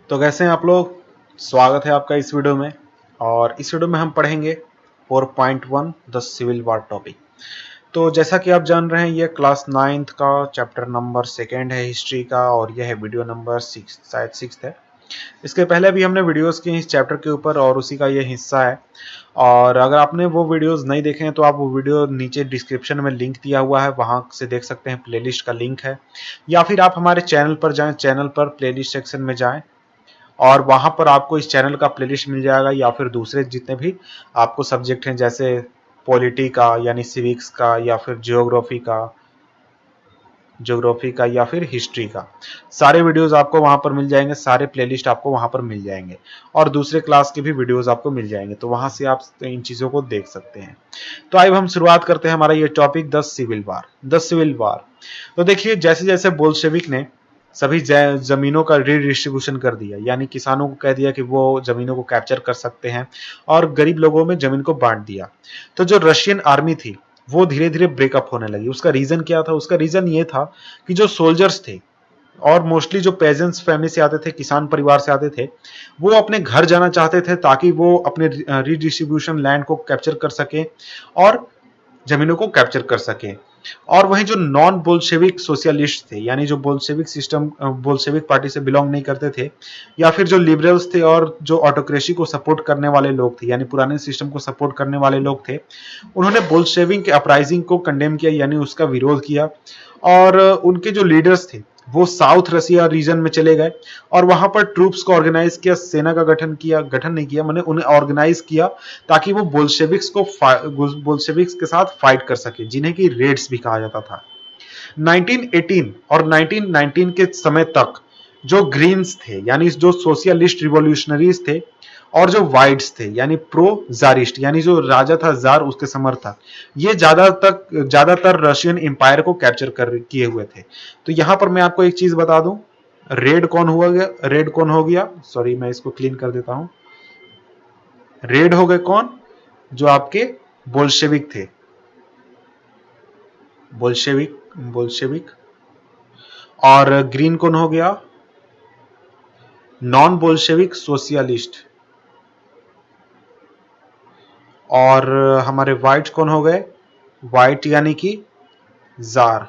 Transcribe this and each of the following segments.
तो कैसे हैं आप लोग। स्वागत है आपका इस वीडियो में। और इस वीडियो में हम पढ़ेंगे 4.1 द सिविल वॉर टॉपिक। तो जैसा कि आप जान रहे हैं ये क्लास 9th का चैप्टर नंबर 2 है हिस्ट्री का, और यह है वीडियो नंबर 6, शायद 6 है। इसके पहले भी हमने वीडियोस किए इस चैप्टर के ऊपर और उसी का ये हिस्सा है। और अगर आपने वो वीडियोस नहीं देखे हैं तो आप वो वीडियो नीचे डिस्क्रिप्शन में लिंक दिया हुआ है, वहां से देख सकते हैं। प्लेलिस्ट का लिंक है, या फिर आप हमारे चैनल पर जाएं, चैनल पर प्लेलिस्ट सेक्शन में जाएं और वहां पर आपको इस चैनल का प्लेलिस्ट मिल जाएगा, या फिर दूसरे जितने भी आपको सब्जेक्ट हैं जैसे पॉलिटी का यानी सिविक्स का, या फिर ज्योग्राफी का या फिर हिस्ट्री का, सारे वीडियोस आपको वहां पर मिल जाएंगे। सारे प्लेलिस्ट आपको वहां पर मिल जाएंगे और दूसरे क्लास के भी वीडियोस आपको मिल जाएंगे, तो वहां से आप इन चीजों को देख सकते हैं। तो आइए हम शुरुआत करते हैं हमारा ये टॉपिक द सिविल वार। तो देखिए, जैसे जैसे बोल्शेविक ने सभी जमीनों का रीडिस्ट्रीब्यूशन कर दिया, यानी किसानों को कह दिया कि वो जमीनों को कैप्चर कर सकते हैं और गरीब लोगों में जमीन को बांट दिया, तो जो रशियन आर्मी थी वो धीरे धीरे ब्रेकअप होने लगी। उसका रीजन क्या था? उसका रीजन ये था कि जो सोल्जर्स थे और मोस्टली जो पेजेंट्स फैमिली से आते थे, किसान परिवार से आते थे, वो अपने घर जाना चाहते थे ताकि वो अपने रीडिस्ट्रीब्यूशन लैंड को कैप्चर कर सके और जमीनों को कैप्चर कर सके। और वहीं जो नॉन बोल्शेविक सोशलिस्ट थे, यानी जो बोल्शेविक सिस्टम, बोल्शेविक पार्टी से बिलोंग नहीं करते थे, या फिर जो लिबरल्स थे और जो ऑटोक्रेसी को सपोर्ट करने वाले लोग थे, यानी पुराने सिस्टम को सपोर्ट करने वाले लोग थे, उन्होंने बोल्शेविक के अपराइजिंग को कंडेम किया, यानी उसका विरोध किया। और उनके जो लीडर्स थे वो साउथ रसिया रीजन में चले गए और वहां पर ट्रूप्स को ऑर्गेनाइज किया, सेना का गठन नहीं किया, मैंने उन्हें ऑर्गेनाइज किया ताकि वो बोल्शेविक्स के साथ फाइट कर सके, जिन्हें की रेड्स भी कहा जाता था। 1918 और 1919 के समय तक जो ग्रीन्स थे, यानी जो सोशलिस्ट रिवॉल्यूशनरीज थे, और जो वाइट्स थे यानी प्रो जारिस्ट, यानी जो राजा था जार उसके समर्थक, ये ज्यादातर रशियन एम्पायर को कैप्चर कर किए हुए थे। तो यहां पर मैं आपको एक चीज बता दूं, रेड कौन हो गया, सॉरी मैं इसको क्लीन कर देता हूं। रेड हो गए कौन? जो आपके बोल्शेविक थे, बोल्शेविक। और ग्रीन कौन हो गया? Non Bolshevik socialist. और हमारे व्हाइट कौन हो गए? व्हाइट यानी कि जार,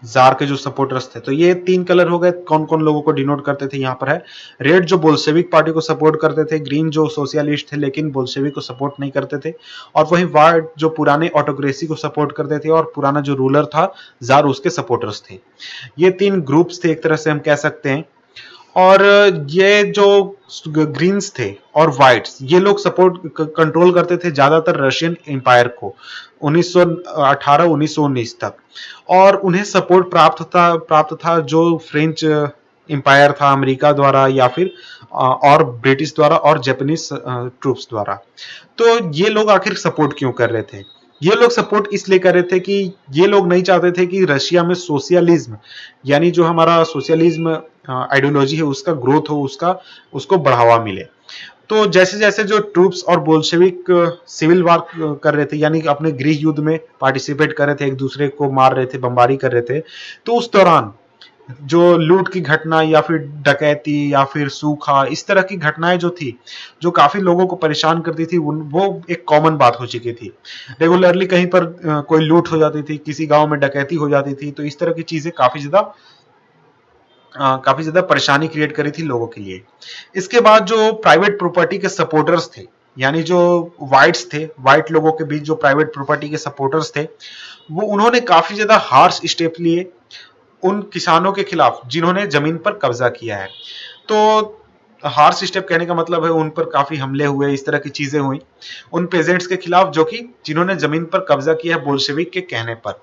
जार के जो सपोर्टर्स थे। तो ये 3 कलर हो गए, कौन कौन लोगों को डिनोट करते थे। यहाँ पर है रेड जो बोल्शेविक पार्टी को सपोर्ट करते थे, ग्रीन जो सोशलिस्ट थे लेकिन बोल्शेविक को सपोर्ट नहीं करते थे, और वहीं व्हाइट जो पुराने ऑटोक्रेसी को सपोर्ट करते थे और पुराना जो रूलर था जार उसके सपोर्टर्स थे। ये 3 ग्रुप्स थे एक तरह से हम कह सकते हैं। और ये जो ग्रीन्स थे और व्हाइट्स, ये लोग सपोर्ट कंट्रोल करते थे ज्यादातर रशियन एम्पायर को 1918-1919 तक। और उन्हें सपोर्ट प्राप्त था जो फ्रेंच एम्पायर था अमेरिका द्वारा, या फिर और ब्रिटिश द्वारा और जापानीज ट्रूप्स द्वारा। तो ये लोग आखिर सपोर्ट क्यों कर रहे थे? ये लोग सपोर्ट इसलिए कर रहे थे कि ये लोग नहीं चाहते थे कि रशिया में सोशलिज्म, यानी जो हमारा सोशलिज्म आइडियोलॉजी है उसका ग्रोथ हो, उसको बढ़ावा मिले। तो जैसे जैसे जो ट्रूप्स और बोल्शेविक सिविल वार कर रहे थे, यानी अपने गृह युद्ध में पार्टिसिपेट कर रहे थे, एक दूसरे को मार रहे थे, बमबारी कर रहे थे, तो उस दौरान जो लूट की घटना या फिर डकैती या फिर सूखा, इस तरह की घटनाएं जो थी, जो काफी लोगों को परेशान करती थी, वो एक कॉमन बात हो चुकी थी। रेगुलरली कहीं पर कोई लूट हो जाती थी, किसी गांव में डकैती हो जाती थी, तो इस तरह की चीजें काफी ज्यादा परेशानी क्रिएट करी थी लोगों के लिए। इसके बाद जो प्राइवेट प्रॉपर्टी के सपोर्टर्स थे, यानी जो व्हाइट्स थे, व्हाइट लोगों के बीच जो प्राइवेट प्रॉपर्टी के सपोर्टर्स थे, वो उन्होंने काफी ज्यादा हार्श स्टेप लिए उन किसानों के खिलाफ जिन्होंने जमीन पर कब्जा किया है। तो हार्श स्टेप कहने का मतलब है उन पर काफी हमले हुए, इस तरह की चीजें हुई उन पेजेंट्स के खिलाफ जो कि जिन्होंने जमीन पर कब्जा किया है बोल्शेविक के कहने पर।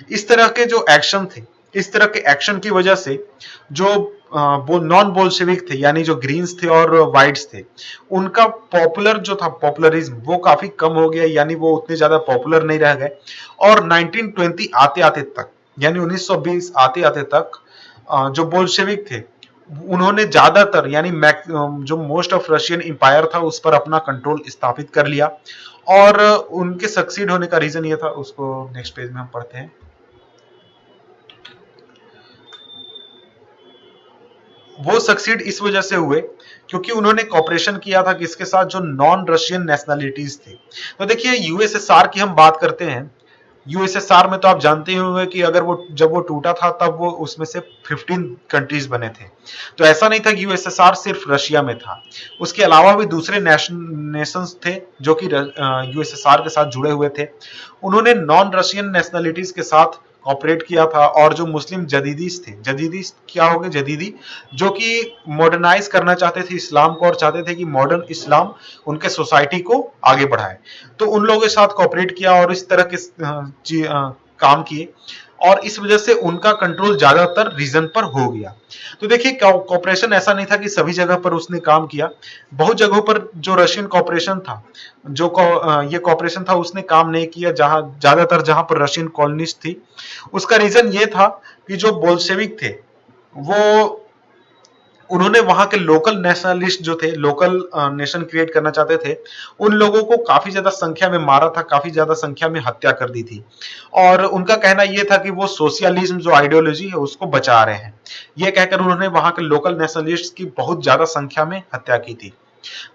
इस तरह के जो एक्शन थे, इस तरह के एक्शन की वजह से जो नॉन बोल्शेविक थे, यानी जो ग्रीन्स थे और व्हाइट्स थे, उनका पॉपुलर जो था पॉपुलरिज्म वो काफी कम हो गया, यानी वो उतने ज्यादा पॉपुलर नहीं रह गए। और 1920 आते आते तक, यानी 1920 आते आते तक जो बोल्शेविक थे उन्होंने ज्यादातर, यानी जो मोस्ट ऑफ रशियन एम्पायर था उस पर अपना कंट्रोल स्थापित कर लिया। और उनके सक्सीड होने का रीजन ये था, उसको नेक्स्ट पेज में हम पढ़ते हैं। वो सक्सीड इस वजह से हुए क्योंकि उन्होंने कॉपरेशन किया था किसके साथ, जो नॉन रशियन नेशनलिटीज थे। तो देखिए यूएसएसआर की हम बात करते हैं, यूएसएसआर में तो आप जानते ही होंगे कि अगर वो जब वो टूटा था तब वो उसमें से 15 कंट्रीज बने थे। तो ऐसा नहीं था कि यूएसएसआर सिर्फ रशिया में था, उसके अलावा भी दूसरे नेशंस थे जो कि यूएसएसआर के साथ जुड़े हुए थे। उन्होंने नॉन रशियन नेशनलिटीज के साथ कॉपरेट किया था, और जो मुस्लिम जदीदीस थे, जदीदीस क्या हो गए, जदीदी, जो कि मॉडर्नाइज करना चाहते थे इस्लाम को और चाहते थे कि मॉडर्न इस्लाम उनके सोसाइटी को आगे बढ़ाए, तो उन लोगों के साथ कॉपरेट किया और इस तरह के काम किए, और इस वजह से उनका कंट्रोल ज्यादातर रीजन पर हो गया। तो देखिए कॉपरेशन ऐसा नहीं था कि सभी जगह पर उसने काम किया, बहुत जगहों पर जो रशियन कॉपरेशन था, ये कॉपरेशन था उसने काम नहीं किया, जहां ज्यादातर जहां पर रशियन कॉलोनीज थी। उसका रीजन ये था कि जो बोल्शेविक थे वो, उन्होंने वहां के लोकल नेशनलिस्ट जो थे, लोकल नेशन क्रिएट करना चाहते थे, उन लोगों को काफी ज्यादा संख्या में मारा था, काफी ज्यादा संख्या में हत्या कर दी थी, और उनका कहना यह था कि वो सोशलिज्म जो आइडियोलॉजी है उसको बचा रहे हैं। यह कहकर उन्होंने वहां के लोकल नेशनलिस्ट की बहुत ज्यादा संख्या में हत्या की थी।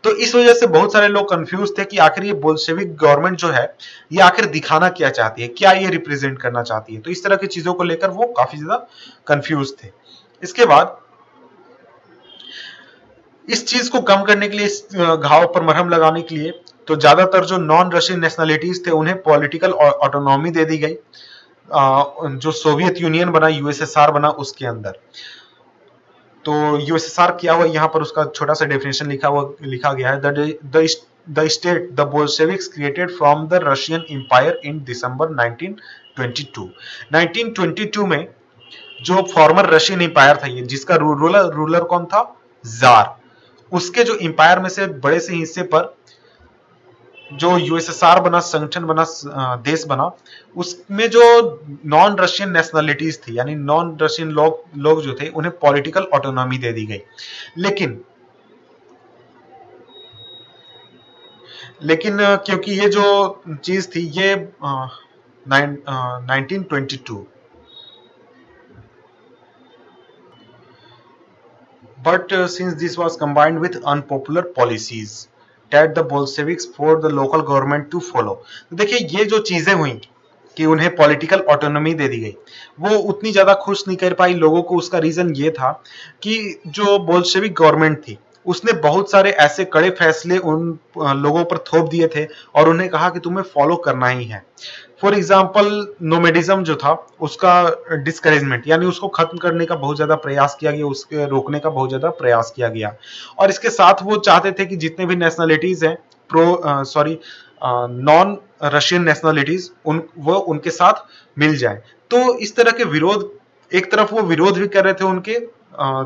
तो इस वजह से बहुत सारे लोग कंफ्यूज थे कि आखिर ये बोल्शेविक गवर्नमेंट जो है ये आखिर दिखाना क्या चाहती है, क्या ये रिप्रेजेंट करना चाहती है। तो इस तरह की चीजों को लेकर वो काफी ज्यादा कंफ्यूज थे। इसके बाद इस चीज को कम करने के लिए, इस घाव पर मरहम लगाने के लिए, तो ज्यादातर जो नॉन रशियन नेशनलिटीज थे उन्हें पॉलिटिकल ऑटोनॉमी दे दी गई, जो सोवियत यूनियन बना, यूएसएसआर बना, उसके अंदर। तो यूएसएसआर क्या हुआ, यहाँ पर उसका छोटा सा डेफिनेशन लिखा गया है, the state the Bolsheviks created from the Russian empire in December 1922। 1922 में जो फॉर्मर रशियन एम्पायर था, ये जिसका रूलर कौन था, जार, उसके जो एम्पायर में से बड़े से हिस्से पर जो यूएसएसआर बना, संगठन बना, देश बना, उसमें जो नॉन रशियन नेशनलिटीज थी, यानी नॉन रशियन लोग जो थे, उन्हें पॉलिटिकल ऑटोनॉमी दे दी गई। लेकिन क्योंकि ये जो चीज थी ये 1922, but since this was combined with unpopular policies that the Bolsheviks for the local government to follow। तो देखिए ये जो चीजें हुई कि उन्हें पॉलिटिकल ऑटोनॉमी दे दी गई, वो उतनी ज्यादा खुश नहीं कर पाई लोगों को। उसका रीजन ये था कि जो बोल्शेविक गवर्नमेंट थी उसने बहुत सारे ऐसे कड़े फैसले उन लोगों पर थोप दिए थे और उन्हें कहा कि तुम्हें फॉलो करना ही है। फॉर एग्जाम्पल नोमेडिज्म जो था उसका डिस्करेजमेंट, यानी उसको खत्म करने का बहुत ज्यादा प्रयास किया गया, उसके रोकने का बहुत ज्यादा प्रयास किया गया। और इसके साथ वो चाहते थे कि जितने भी नेशनलिटीज हैं, नॉन रशियन नेशनलिटीज, वो उनके साथ मिल जाए। तो इस तरह के विरोध, एक तरफ वो विरोध भी कर रहे थे उनके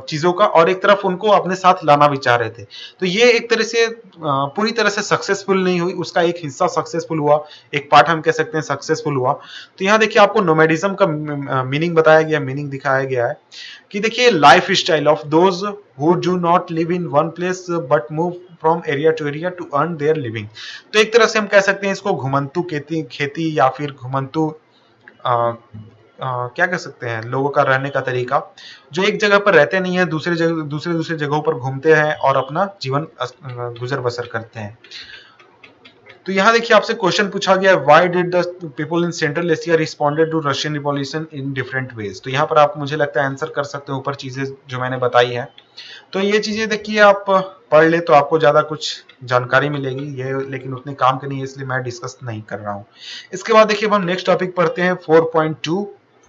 चीजों का, और एक तरफ उनको अपने साथ लाना भी चाह रहे थे। तो ये एक तरह से पूरी तरह से सक्सेसफुल नहीं हुई, उसका एक हिस्सा सक्सेसफुल हुआ, एक पार्ट हम कह सकते हैं सक्सेसफुल हुआ। तो यहाँ देखिए आपको नोमैडिज्म का मीनिंग बताया गया, मीनिंग दिखाया गया है कि देखिए life style of those who do not live in one place but move from area to area to earn their living. तो एक तरह से हम कह सकते हैं इसको घुमंतु खेती या फिर घुमंतु क्या कह सकते हैं, लोगों का रहने का तरीका, जो एक जगह पर रहते नहीं है, दूसरे जगहों पर घूमते हैं और अपना जीवन गुजर बसर करते हैं। तो यहाँ देखिए आपसे क्वेश्चन पूछा गया, why did the people in Central Asia responded to Russian Revolution in different ways. तो यहाँ पर आप मुझे लगता है आंसर कर सकते हो ऊपर चीजें जो मैंने बताई है। तो ये चीजें देखिए आप पढ़ ले तो आपको ज्यादा कुछ जानकारी मिलेगी, ये लेकिन उतने काम के नहीं है इसलिए मैं डिस्कस नहीं कर रहा हूँ। इसके बाद देखिए हम नेक्स्ट टॉपिक पढ़ते हैं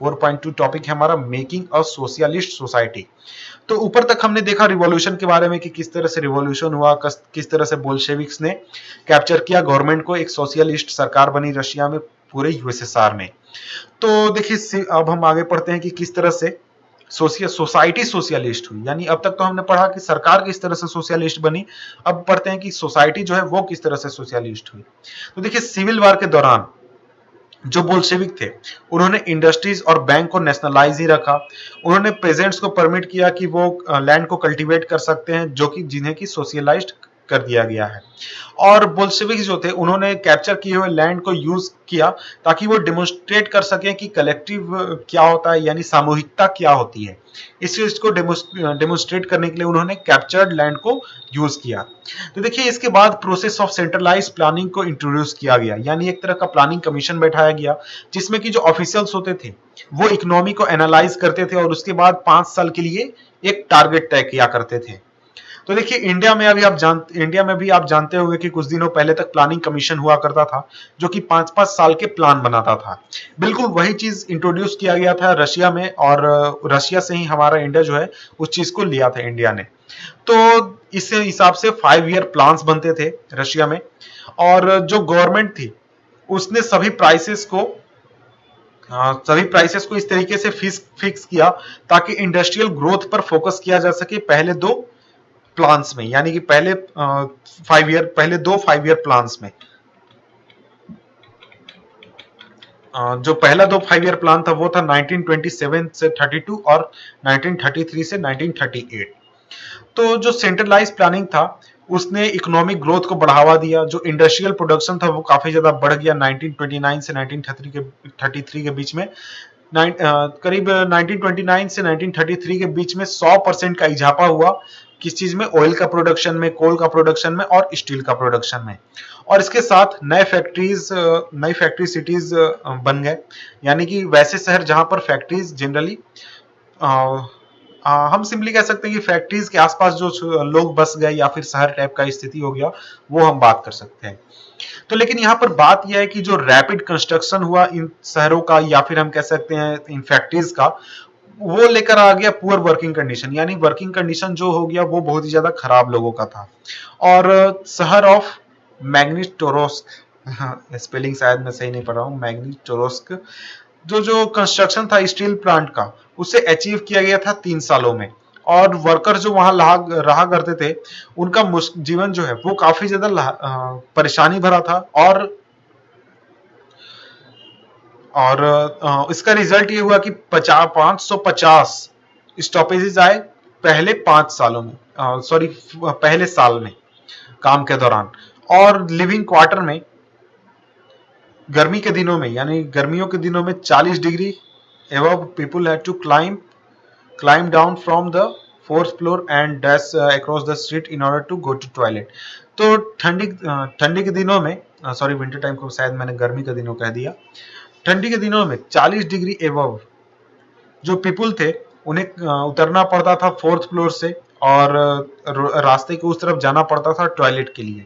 4.2 टॉपिक है हमारा, मेकिंग अ सोशलिस्ट सोसाइटी। तो ऊपर तक हमने देखा रिवॉल्यूशन के बारे में कि किस तरह से रिवॉल्यूशन हुआ, किस तरह से बोल्शेविक्स ने कैप्चर किया गवर्नमेंट को, एक सोशलिस्ट सरकार बनी रशिया में, पूरे यूएसएसआर में। तो देखिए अब हम आगे पढ़ते हैं कि किस तरह से सोसाइटी सोशलिस्ट हुई। यानी अब तक तो हमने पढ़ा कि सरकार किस तरह से सोशलिस्ट बनी, अब पढ़ते हैं कि सोसाइटी जो है वो किस तरह से सोशलिस्ट हुई। तो देखिए सिविल वॉर के दौरान जो बोल्शेविक थे उन्होंने इंडस्ट्रीज और बैंक को नेशनलाइज ही रखा। उन्होंने पेजेंट्स को परमिट किया कि वो लैंड को कल्टीवेट कर सकते हैं, जो कि जिन्हें की सोशलाइज्ड कर दिया गया है। और बोल्शेविक जो थे उन्होंने कैप्चर किए हुए लैंड को यूज किया ताकि वो डेमोन्स्ट्रेट कर सकें कि कलेक्टिव क्या होता है, यानी सामूहिकता क्या होती है। इस चीज को डेमोन्स्ट्रेट करने के लिए उन्होंने कैप्चर्ड लैंड को यूज किया। तो देखिए इसके बाद प्रोसेस ऑफ सेंट्रलाइज प्लानिंग को इंट्रोड्यूस किया गया, यानी एक तरह का प्लानिंग कमीशन बैठाया गया जिसमें कि जो ऑफिशियल्स होते थे वो इकोनॉमी को एनालाइज करते थे और उसके बाद 5 साल के लिए एक टारगेट तय किया करते थे। तो देखिए इंडिया में भी आप जानते होंगे कि कुछ दिनों पहले तक प्लानिंग कमीशन हुआ करता था जो कि 5-5 साल के प्लान बनाता था। बिल्कुल वही चीज इंट्रोड्यूस किया गया था रशिया में, और रशिया से ही हमारा इंडिया जो है उस चीज को लिया था इंडिया ने। तो इस हिसाब से 5 ईयर प्लान्स बनते थे रशिया में, और जो गवर्नमेंट थी उसने सभी प्राइसेस को इस तरीके से फिक्स किया ताकि इंडस्ट्रियल ग्रोथ पर फोकस किया जा सके पहले दो प्लान्स में, यानी कि पहले 5 ईयर प्लान्स में। जो पहला 5 ईयर प्लान था वो था 1927 से 32 और 1933 से 1938। तो जो सेंट्रलाइज प्लानिंग था उसने इकोनॉमिक ग्रोथ को बढ़ावा दिया। जो इंडस्ट्रियल प्रोडक्शन था वो काफी ज्यादा बढ़ गया 1929 से 1933 के बीच में। करीब 1929 से 1933 के बीच में 100% का इजाफा हुआ। किस चीज में? ऑयल का प्रोडक्शन में, कोल का प्रोडक्शन में और स्टील का प्रोडक्शन में। और इसके साथ नए फैक्ट्री सिटीज बन गए, यानी कि वैसे शहर जहां पर फैक्ट्रीज जनरली हम सिंपली कह सकते हैं कि फैक्ट्रीज के आसपास जो लोग बस गए या फिर शहर टाइप का स्थिति हो गया, वो हम बात कर सकते हैं। तो लेकिन यहाँ पर बात यह है कि जो रैपिड कंस्ट्रक्शन हुआ इन शहरों का या फिर हम कह सकते हैं इन फैक्ट्रीज का, वो लेकर आ गया पुअर वर्किंग कंडीशन, यानी वर्किंग कंडीशन जो हो गया वो बहुत ही ज्यादा खराब लोगों का था। और शहर ऑफ मैग्निटोरोस्क, स्पेलिंग शायद मैं सही नहीं पढ़ रहा हूँ, मैग्निटोरोस्क, जो कंस्ट्रक्शन था स्टील प्लांट का उसे अचीव किया गया था 3 सालों में। और वर्कर जो वहां रहा करते थे उनका जीवन जो है वो काफी ज्यादा परेशानी भरा था। और इसका रिजल्ट ये हुआ कि 550 स्टॉपेजेस आए पहले 5 सालों में, पहले साल में काम के दौरान। और लिविंग क्वार्टर में गर्मी के दिनों में, यानी गर्मियों के दिनों में 40 degree above people had to climb down from the 4th floor and dash across the street in order to go to toilet। तो ठंडी के दिनों में, विंटर टाइम को शायद मैंने गर्मी के दिनों कह दिया, ठंडी के दिनों में 40 डिग्री एबव जो पीपुल थे उन्हें उतरना पड़ता था 4th फ्लोर से, और रास्ते के उस तरफ जाना पड़ता था टॉयलेट के लिए।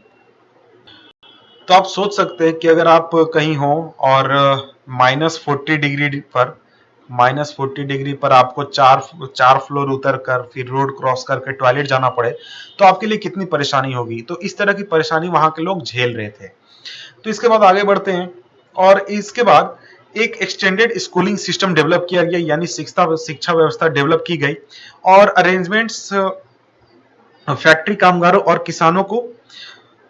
तो आप सोच सकते हैं कि अगर आप कहीं हो और -40 डिग्री पर आपको चार फ्लोर उतर कर फिर रोड क्रॉस करके टॉयलेट जाना पड़े तो आपके लिए कितनी परेशानी होगी। तो इस तरह की परेशानी वहां के लोग झेल रहे थे। तो इसके बाद आगे बढ़ते हैं, और इसके बाद एक एक्सटेंडेड स्कूलिंग सिस्टम डेवलप किया गया, यानी शिक्षा व्यवस्था डेवलप की गई, और अरेंजमेंट्स फैक्ट्री कामगारों और किसानों को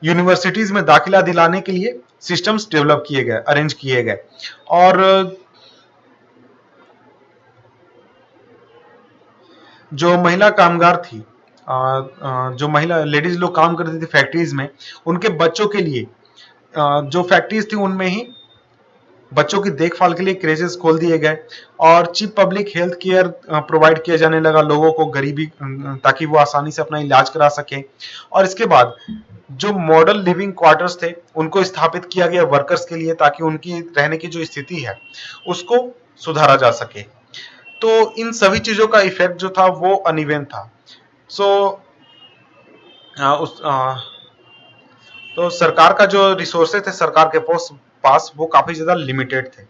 यूनिवर्सिटीज में दाखिला दिलाने के लिए सिस्टम्स डेवलप किए गए, अरेंज किए गए। और जो महिला कामगार थी, जो महिला लेडीज लोग काम करती थी फैक्ट्रीज में, उनके बच्चों के लिए जो फैक्ट्रीज थी उनमें ही बच्चों की देखभाल के लिए क्रेजेस खोल दिए गए, और cheap public health care provide किया जाने लगा लोगों को गरीबी, ताकि वो आसानी से अपना इलाज करा सके। और इसके बाद जो मॉडल लिविंग क्वार्टर्स थे उनको स्थापित किया गया वर्कर्स के लिए, ताकि उनकी रहने की जो स्थिति है उसको सुधारा जा सके। तो इन सभी चीजों का इफेक्ट जो था वो अनइवन था। तो सरकार का जो रिसोर्सेज थे सरकार के पास वो काफी ज्यादा लिमिटेड थे।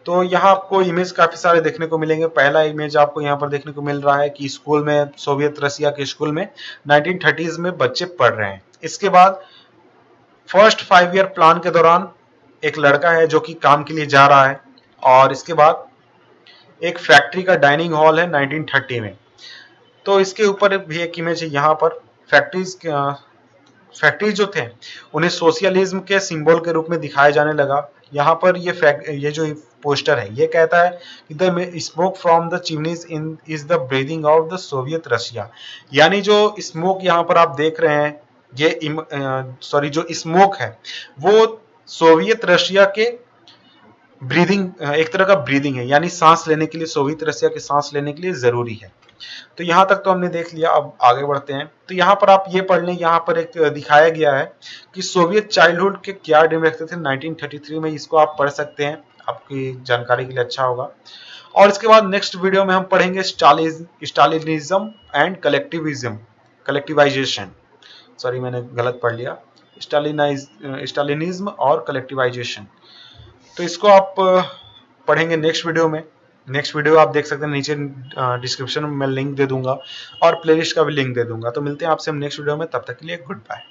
तो यहाँ आपको इमेज काफी सारे देखने को मिलेंगे। पहला इमेज आपको यहाँ पर देखने को मिल रहा है कि स्कूल में, सोवियत रशिया के स्कूल में 1930s में बच्चे पढ़ रहे हैं। इसके बाद फर्स्ट 5 ईयर प्लान के दौरान एक लड़का है जो कि काम के लिए जा रहा है, और इसके बाद एक फैक्ट्री का डाइनिंग हॉल है 1930 में। तो इसके ऊपर भी एक इमेज है। यहाँ पर फैक्ट्रीज जो थे उन्हें सोशलिज्म के सिंबल के रूप में दिखाया जाने लगा। यहाँ पर ये जो पोस्टर है ये कहता है कि the smoke from the chimneys is the breathing of the Soviet Russia, यानी जो स्मोक यहाँ पर आप देख रहे हैं ये सॉरी जो स्मोक है वो सोवियत रशिया के ब्रीदिंग, एक तरह का ब्रीदिंग है, यानी सांस लेने के लिए, सोवियत रशिया के सांस लेने के लिए जरूरी है। तो यहाँ तक तो हमने देख लिया, अब आगे बढ़ते हैं। तो यहाँ पर आप ये पढ़ लें, यहाँ पर एक दिखाया गया है कि सोवियत चाइल्डहुड के क्या ड्रीम रखते थे 1933 में, इसको आप पढ़ सकते हैं, आपकी जानकारी के लिए अच्छा होगा। और इसके बाद नेक्स्ट वीडियो में हम पढ़ेंगे स्टालिनिज्म एंड कलेक्टिवाइजेशन, सॉरी मैंने गलत पढ़ लिया, स्टालिनिज्म और कलेक्टिवाइजेशन। तो इसको आप पढ़ेंगे नेक्स्ट वीडियो में। नेक्स्ट वीडियो आप देख सकते हैं, नीचे डिस्क्रिप्शन में मैं लिंक दे दूंगा और प्लेलिस्ट का भी लिंक दे दूंगा। तो मिलते हैं आपसे हम नेक्स्ट वीडियो में, तब तक के लिए गुड बाय।